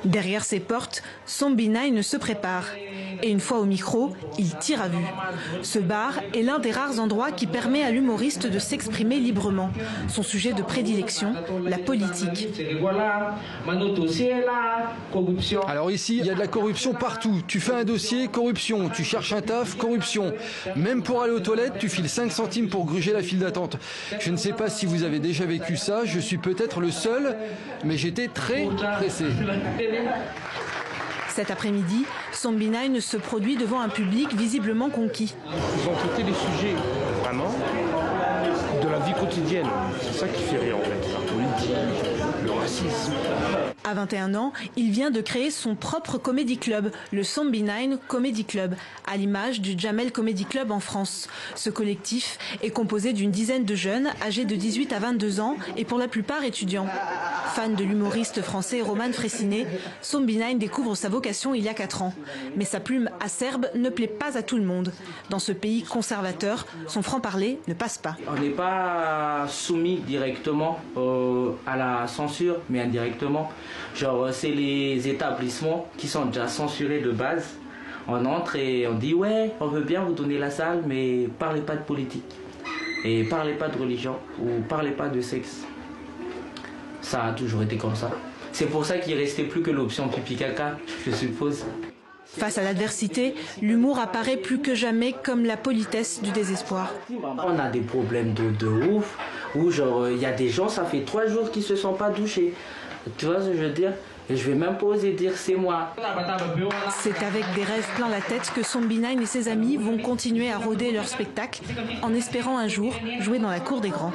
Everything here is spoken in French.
Derrière ses portes, Sombi 9 se prépare. Et une fois au micro, il tire à vue. Ce bar est l'un des rares endroits qui permet à l'humoriste de s'exprimer librement. Son sujet de prédilection, la politique. Alors ici, il y a de la corruption partout. Tu fais un dossier, corruption. Tu cherches un taf, corruption. Même pour aller aux toilettes, tu files 5 centimes pour gruger la file d'attente. Je ne sais pas si vous avez déjà vécu ça. Je suis peut-être le seul, mais j'étais très pressé. Cet après-midi, Sombi 9 se produit devant un public visiblement conquis. Ils ont traité les sujets, vraiment, de la vie quotidienne. C'est ça qui fait rire, en fait. La politique, le racisme. À 21 ans, il vient de créer son propre comédie club, le Sombi 9 Comedy Club, à l'image du Jamel Comedy Club en France. Ce collectif est composé d'une dizaine de jeunes âgés de 18 à 22 ans et pour la plupart étudiants. Fan de l'humoriste français Roman Frécinet, Sombi 9 découvre sa vocation il y a 4 ans. Mais sa plume acerbe ne plaît pas à tout le monde. Dans ce pays conservateur, son franc-parler ne passe pas. On n'est pas soumis directement à la censure, mais indirectement. Genre, c'est les établissements qui sont déjà censurés de base. On entre et on dit ouais, on veut bien vous donner la salle, mais parlez pas de politique. Et parlez pas de religion, ou parlez pas de sexe. Ça a toujours été comme ça. C'est pour ça qu'il ne restait plus que l'option pipi-caca, je suppose. Face à l'adversité, l'humour apparaît plus que jamais comme la politesse du désespoir. On a des problèmes de ouf, où genre il y a des gens, ça fait 3 jours qu'ils se sont pas douchés. Tu vois ce que je veux dire? Et je vais même pas oser dire c'est moi. C'est avec des rêves plein la tête que Sombi 9 et ses amis vont continuer à rôder leur spectacle en espérant un jour jouer dans la cour des grands.